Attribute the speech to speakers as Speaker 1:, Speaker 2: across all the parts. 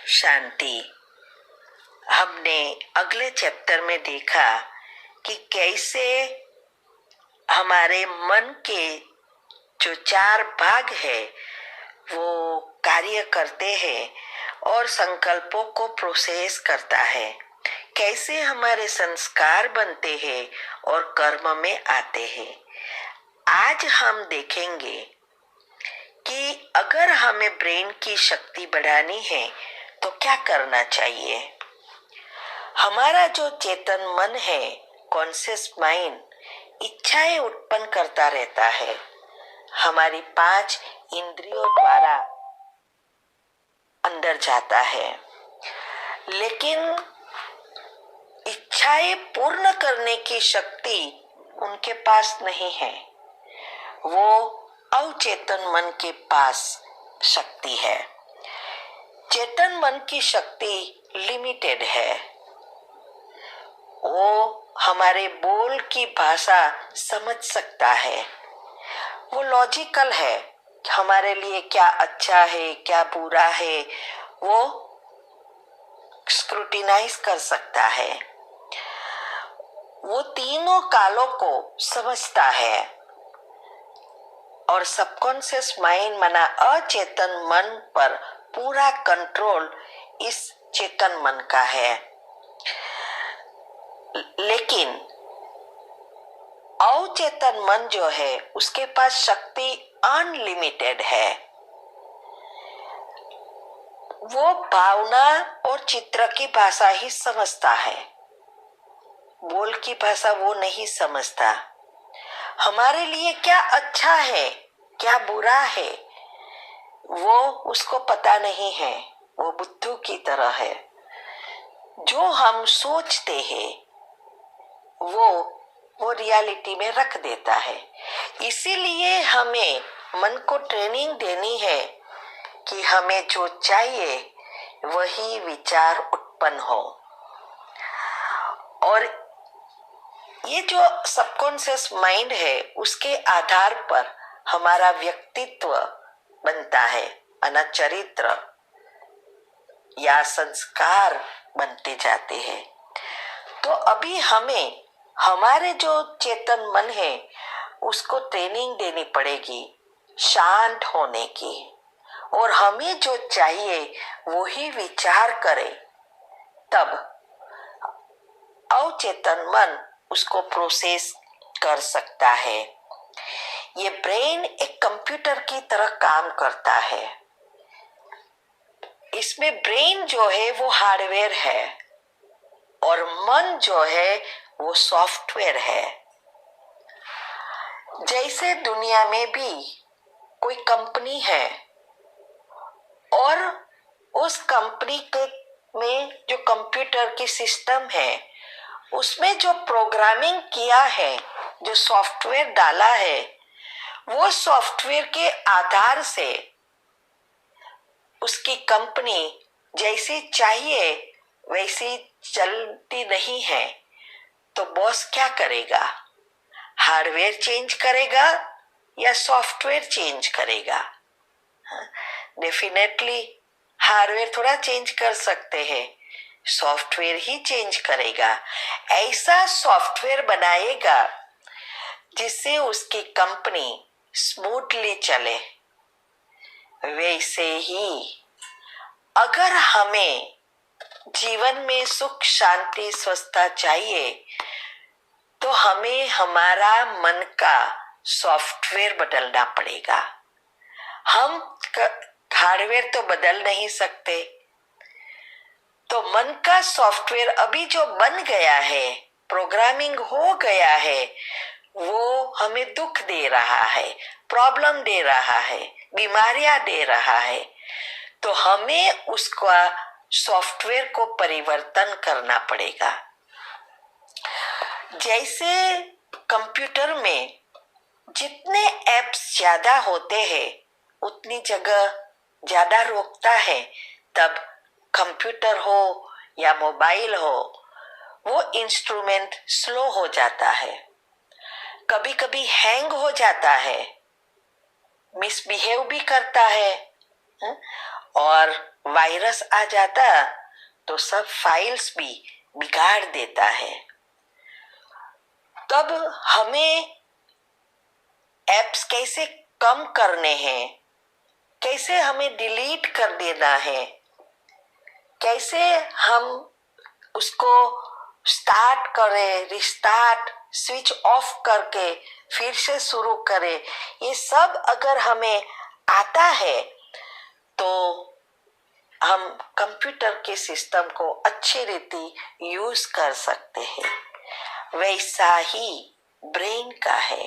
Speaker 1: शांति। हमने अगले चैप्टर में देखा कि कैसे हमारे मन के जो 4 भाग है वो कार्य करते हैं और संकल्पों को प्रोसेस करता है, कैसे हमारे संस्कार बनते हैं और कर्म में आते हैं। आज हम देखेंगे कि अगर हमें ब्रेन की शक्ति बढ़ानी है तो क्या करना चाहिए। हमारा जो चेतन मन है, कॉन्शियस माइंड, इच्छाएं उत्पन्न करता रहता है हमारी 5 इंद्रियों द्वारा अंदर जाता है, लेकिन इच्छाएं पूर्ण करने की शक्ति उनके पास नहीं है। वो अवचेतन मन के पास शक्ति है। चेतन मन की शक्ति लिमिटेड है। वो हमारे बोल की भाषा समझ सकता है। वो लॉजिकल है, हमारे लिए क्या अच्छा है क्या बुरा है वो स्क्रूटिनाइज कर सकता है। वो तीनों कालों को समझता है और सबकॉन्शियस माइंड माना अचेतन मन पर पूरा कंट्रोल इस चेतन मन का है। लेकिन अवचेतन मन जो है उसके पास शक्ति अनलिमिटेड है। वो भावना और चित्र की भाषा ही समझता है, बोल की भाषा वो नहीं समझता। हमारे लिए क्या अच्छा है क्या बुरा है वो उसको पता नहीं है। वो बुद्धू की तरह है। जो हम सोचते हैं वो रियलिटी में रख देता है। इसीलिए हमें मन को ट्रेनिंग देनी है कि हमें जो चाहिए वही विचार उत्पन्न हो। और ये जो सबकॉन्शियस माइंड है उसके आधार पर हमारा व्यक्तित्व बनता है, चरित्र या संस्कार बनते जाते हैं। तो अभी हमें हमारे जो चेतन मन है उसको ट्रेनिंग देनी पड़ेगी शांत होने की, और हमें जो चाहिए वही विचार करें, तब अवचेतन मन उसको प्रोसेस कर सकता है। ये ब्रेन एक कंप्यूटर की तरह काम करता है। इसमें ब्रेन जो है वो हार्डवेयर है और मन जो है वो सॉफ्टवेयर है। जैसे दुनिया में भी कोई कंपनी है और उस कंपनी के में जो कंप्यूटर की सिस्टम है उसमें जो प्रोग्रामिंग किया है, जो सॉफ्टवेयर डाला है, वो सॉफ्टवेयर के आधार से उसकी कंपनी जैसी चाहिए वैसी चलती नहीं है। तो बॉस क्या करेगा? हार्डवेयर चेंज करेगा या सॉफ्टवेयर चेंज करेगा? डेफिनेटली हार्डवेयर थोड़ा चेंज कर सकते हैं, सॉफ्टवेयर ही चेंज करेगा। ऐसा सॉफ्टवेयर बनाएगा जिससे उसकी कंपनी स्मूथली चले। वैसे ही अगर हमें जीवन में सुख शांति स्वस्थता चाहिए तो हमें हमारा मन का सॉफ्टवेयर बदलना पड़ेगा। हम हार्डवेयर तो बदल नहीं सकते, तो मन का सॉफ्टवेयर अभी जो बन गया है, प्रोग्रामिंग हो गया है, वो हमें दुख दे रहा है, प्रॉब्लम दे रहा है, बीमारियां दे रहा है। तो हमें उसका सॉफ्टवेयर को परिवर्तन करना पड़ेगा। जैसे कंप्यूटर में जितने एप्स ज्यादा होते हैं उतनी जगह ज्यादा रोकता है, तब कंप्यूटर हो या मोबाइल हो वो इंस्ट्रूमेंट स्लो हो जाता है, कभी कभी हैंग हो जाता है, मिसबिहेव भी करता है। और वायरस आ जाता तो सब फाइल्स भी बिगाड़ देता है। तब हमें एप्स कैसे कम करने हैं, कैसे हमें डिलीट कर देना है, कैसे हम उसको स्टार्ट करें, रिस्टार्ट, स्विच ऑफ करके फिर से शुरू करें, ये सब अगर हमें आता है तो हम कंप्यूटर के सिस्टम को अच्छी रीति यूज कर सकते हैं। वैसा ही ब्रेन का है।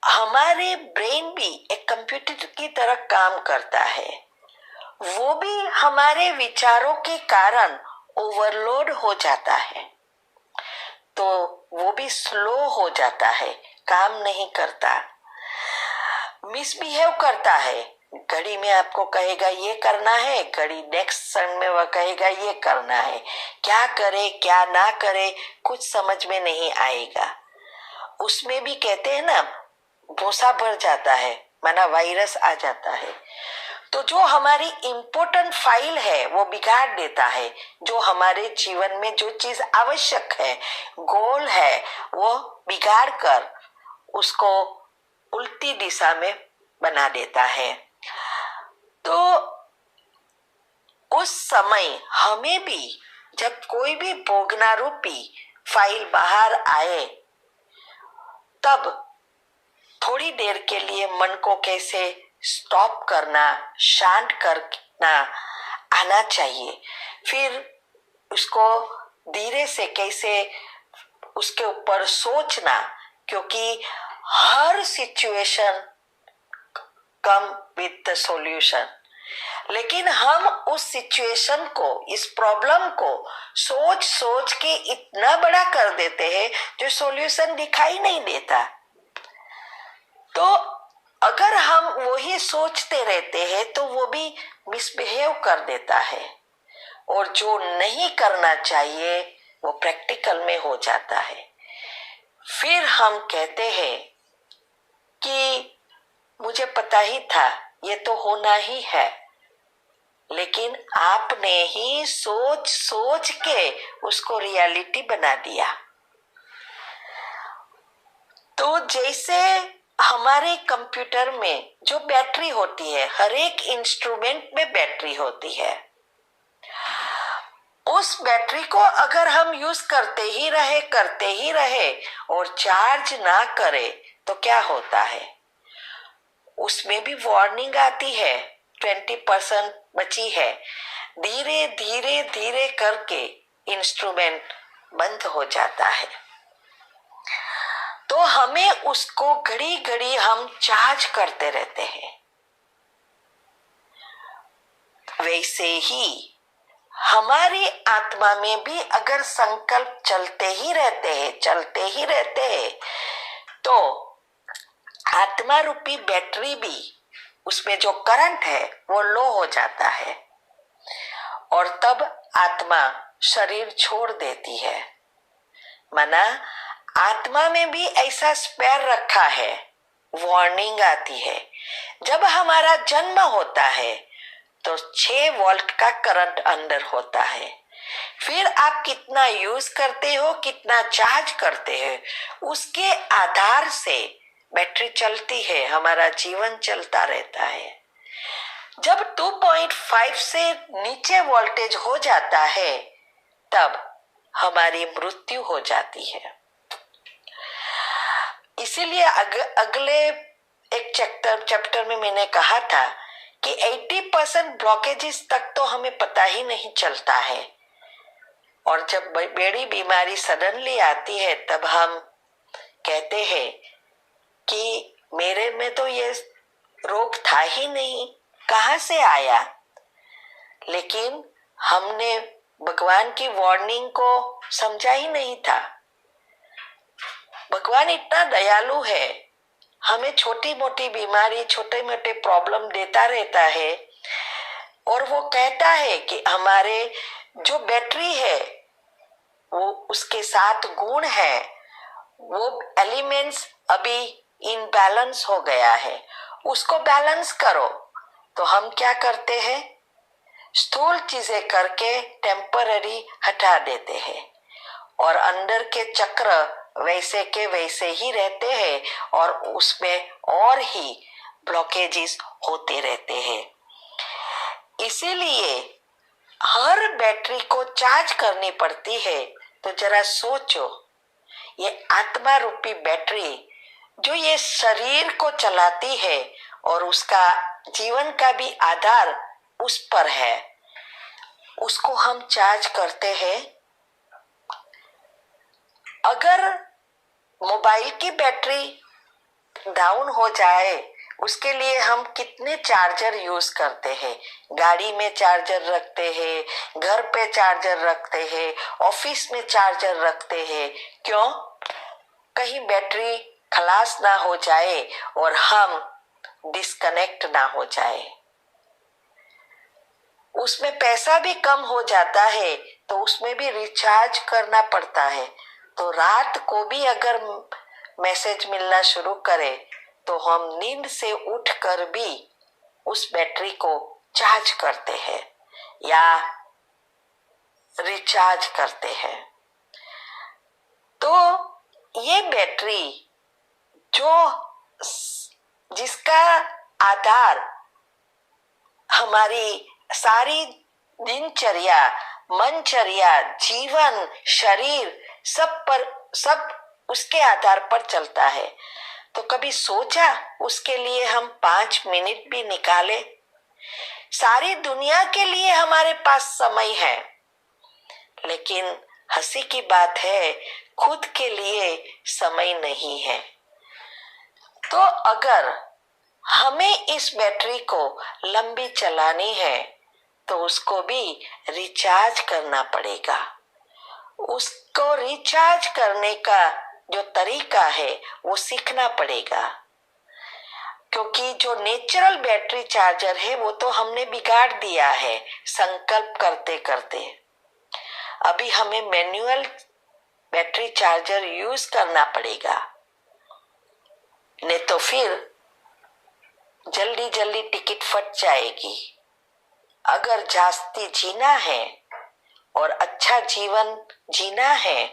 Speaker 1: हमारे ब्रेन भी एक कंप्यूटर की तरह काम करता है। वो भी हमारे विचारों के कारण ओवरलोड हो जाता है, तो वो भी स्लो हो जाता है, काम नहीं करता, मिसबिहेव करता है। घड़ी में आपको कहेगा ये करना है, घड़ी नेक्स्ट क्षण में वह कहेगा ये करना है। क्या करे क्या ना करे कुछ समझ में नहीं आएगा। उसमें भी कहते हैं ना, भूसा भर जाता है, माना वायरस आ जाता है। तो जो हमारी इम्पोर्टेंट फाइल है वो बिगाड़ देता है। जो हमारे जीवन में जो चीज आवश्यक है, गोल है, वो बिगाड़ कर उसको उल्टी दिशा में बना देता है। तो उस समय हमें भी जब कोई भी भोगना रूपी फाइल बाहर आए, तब थोड़ी देर के लिए मन को कैसे स्टॉप करना, शांत करना आना चाहिए। फिर उसको धीरे से कैसे उसके ऊपर सोचना, क्योंकि हर situation come with the solution. लेकिन हम उस सिचुएशन को, इस प्रॉब्लम को सोच सोच के इतना बड़ा कर देते हैं जो सॉल्यूशन दिखाई नहीं देता। तो अगर हम वही सोचते रहते हैं तो वो भी मिसबिहेव कर देता है, और जो नहीं करना चाहिए वो प्रैक्टिकल में हो जाता है। फिर हम कहते हैं कि मुझे पता ही था ये तो होना ही है, लेकिन आपने ही सोच सोच के उसको रियलिटी बना दिया। तो जैसे हमारे कंप्यूटर में जो बैटरी होती है, हर एक इंस्ट्रूमेंट में बैटरी होती है, उस बैटरी को अगर हम यूज करते ही रहे और चार्ज ना करें तो क्या होता है, उसमें भी वार्निंग आती है 20% बची है। धीरे धीरे धीरे करके इंस्ट्रूमेंट बंद हो जाता है। तो हमें उसको घड़ी घड़ी हम चार्ज करते रहते हैं। वैसे ही हमारी आत्मा में भी अगर संकल्प चलते ही रहते हैं तो आत्मा रूपी बैटरी भी, उसमें जो करंट है वो लो हो जाता है, और तब आत्मा शरीर छोड़ देती है। माना आत्मा में भी ऐसा स्पेयर रखा है, वार्निंग आती है। जब हमारा जन्म होता है तो 6 वोल्ट का करंट अंदर होता है। फिर आप कितना यूज करते हो, कितना चार्ज करते हो, उसके आधार से बैटरी चलती है, हमारा जीवन चलता रहता है। जब 2.5 से नीचे वोल्टेज हो जाता है तब हमारी मृत्यु हो जाती है। इसीलिए अगले एक चैप्टर में मैंने कहा था कि 80% ब्लॉकेजेस तक तो हमें पता ही नहीं चलता है, और जब बड़ी बीमारी सडनली आती है तब हम कहते हैं कि मेरे में तो ये रोग था ही नहीं, कहाँ से आया। लेकिन हमने भगवान की वार्निंग को समझा ही नहीं था। भगवान इतना दयालु है, हमें छोटी मोटी बीमारी, छोटे मोटे प्रॉब्लम देता रहता है, और वो कहता है कि हमारे जो बैटरी है वो, उसके साथ गुण है, वो एलिमेंट्स अभी इनबैलेंस हो गया है, उसको बैलेंस करो। तो हम क्या करते हैं, स्थूल चीजें करके टेम्पररी हटा देते हैं और अंदर के चक्र वैसे के वैसे ही रहते हैं और उसमें और ही ब्लॉकेजेस होते रहते हैं। इसीलिए हर बैटरी को चार्ज करनी पड़ती है। तो जरा सोचो, ये आत्मा रूपी बैटरी जो ये शरीर को चलाती है और उसका जीवन का भी आधार उस पर है, उसको हम चार्ज करते हैं। अगर मोबाइल की बैटरी डाउन हो जाए, उसके लिए हम कितने चार्जर यूज करते हैं। गाड़ी में चार्जर रखते हैं, घर पे चार्जर रखते हैं, ऑफिस में चार्जर रखते हैं। क्यों? कहीं बैटरी खलास ना हो जाए और हम डिस्कनेक्ट ना हो जाए। उसमें पैसा भी कम हो जाता है तो उसमें भी रिचार्ज करना पड़ता है। तो रात को भी अगर मैसेज मिलना शुरू करे तो हम नींद से उठकर भी उस बैटरी को चार्ज करते हैं या रिचार्ज करते हैं। तो ये बैटरी जिसका आधार हमारी सारी दिनचर्या, मनचर्या, जीवन, शरीर सब उसके आधार पर चलता है। तो कभी सोचा उसके लिए हम 5 मिनट भी निकाले? सारी दुनिया के लिए हमारे पास समय है, लेकिन हंसी की बात है, खुद के लिए समय नहीं है। तो अगर हमें इस बैटरी को लंबी चलानी है तो उसको भी रिचार्ज करना पड़ेगा। उसको रिचार्ज करने का जो तरीका है वो सीखना पड़ेगा, क्योंकि जो नेचुरल बैटरी चार्जर है वो तो हमने बिगाड़ दिया है संकल्प करते करते। अभी हमें मैनुअल बैटरी चार्जर यूज करना पड़ेगा, नहीं तो फिर जल्दी जल्दी टिकट फट जाएगी। अगर जास्ती जीना है और अच्छा जीवन जीना है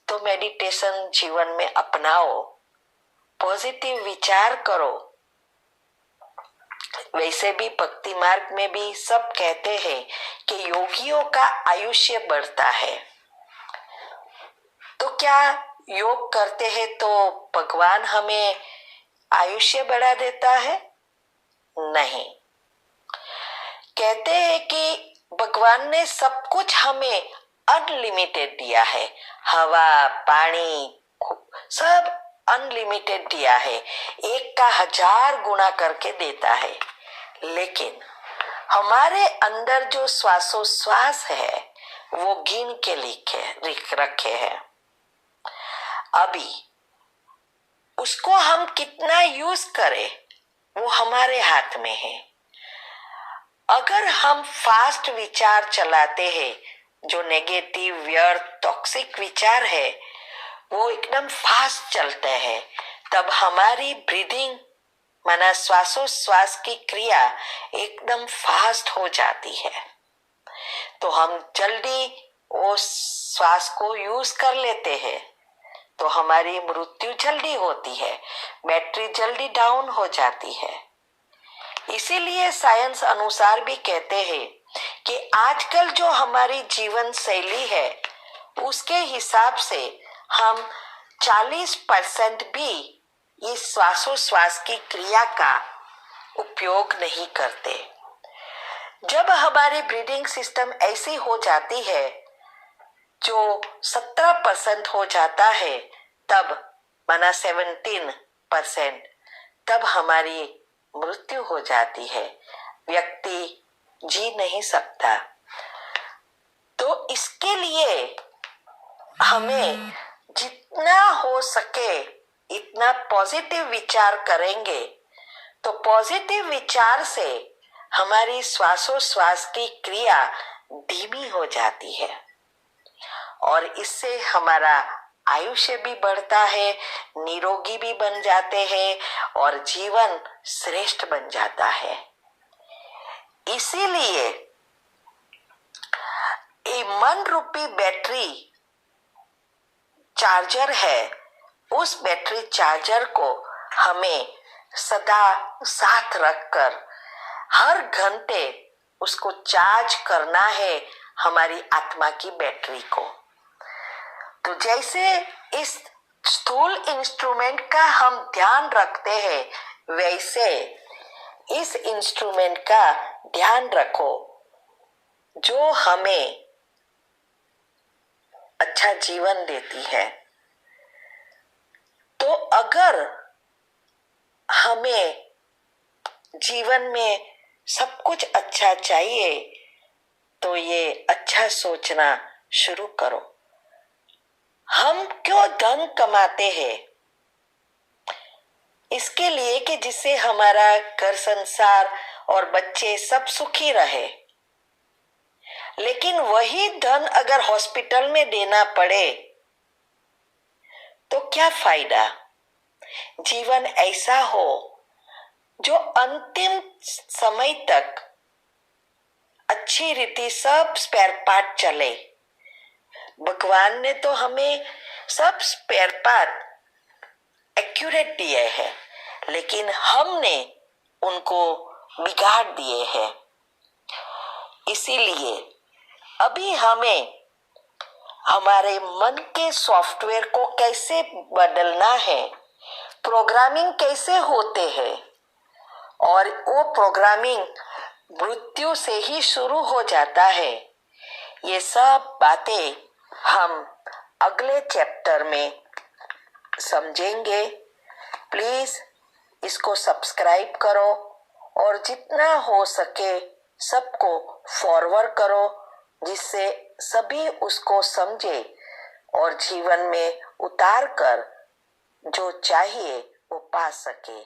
Speaker 1: तो मेडिटेशन जीवन में अपनाओ, पॉजिटिव विचार करो। वैसे भी भक्ति मार्ग में भी सब कहते हैं कि योगियों का आयुष्य बढ़ता है। तो क्या योग करते हैं तो भगवान हमें आयुष्य बढ़ा देता है? नहीं। कहते हैं कि भगवान ने सब कुछ हमें अनलिमिटेड दिया है, हवा, पानी, सब अनलिमिटेड दिया है, एक का 1000 गुना करके देता है। लेकिन हमारे अंदर जो श्वासोश्वास है वो गिन के लिख रखे हैं। अभी उसको हम कितना यूज करें वो हमारे हाथ में है। अगर हम फास्ट विचार चलाते हैं, जो नेगेटिव, व्यर्थ, टॉक्सिक विचार है वो एकदम फास्ट चलते हैं, तब हमारी ब्रीदिंग माना श्वासोश्वास की क्रिया एकदम फास्ट हो जाती है। तो हम जल्दी वो श्वास को यूज कर लेते हैं, तो हमारी मृत्यु जल्दी होती है, बैटरी जल्दी डाउन हो जाती है। इसीलिए साइंस अनुसार भी कहते हैं कि आजकल जो हमारी जीवन शैली है उसके हिसाब से हम 40% भी इस श्वासोश्वास की क्रिया का उपयोग नहीं करते। जब हमारी ब्रीदिंग सिस्टम ऐसी हो जाती है जो 17% हो जाता है, तब माना 17%, तब हमारी मृत्यु हो जाती है, व्यक्ति जी नहीं सकता। तो इसके लिए हमें जितना हो सके इतना पॉजिटिव विचार करेंगे तो पॉजिटिव विचार से हमारी श्वासोश्वास की क्रिया धीमी हो जाती है और इससे हमारा आयुष्य भी बढ़ता है, निरोगी भी बन जाते हैं और जीवन श्रेष्ठ बन जाता है। इसीलिए ये मन रूपी बैटरी चार्जर है, उस बैटरी चार्जर को हमें सदा साथ रखकर हर घंटे उसको चार्ज करना है, हमारी आत्मा की बैटरी को। तो जैसे इस स्थूल इंस्ट्रूमेंट का हम ध्यान रखते हैं, वैसे इस इंस्ट्रूमेंट का ध्यान रखो जो हमें अच्छा जीवन देती है। तो अगर हमें जीवन में सब कुछ अच्छा चाहिए तो ये अच्छा सोचना शुरू करो। हम क्यों धन कमाते हैं? इसके लिए कि जिससे हमारा घर संसार और बच्चे सब सुखी रहे। लेकिन वही धन अगर हॉस्पिटल में देना पड़े तो क्या फायदा? जीवन ऐसा हो जो अंतिम समय तक अच्छी रीति सब स्पेयर पार्ट चले। भगवान ने तो हमें सब स्पेयर पार्ट एक्यूरेट दिए हैं, लेकिन हमने उनको बिगाड़ दिए हैं। इसीलिए अभी हमें हमारे मन के सॉफ्टवेयर को कैसे बदलना है, प्रोग्रामिंग कैसे होते हैं, और वो प्रोग्रामिंग मृत्यु से ही शुरू हो जाता है। ये सब बातें हम अगले चैप्टर में समझेंगे। प्लीज इसको सब्सक्राइब करो और जितना हो सके सबको फॉरवर्ड करो, जिससे सभी उसको समझे और जीवन में उतार कर जो चाहिए वो पा सके।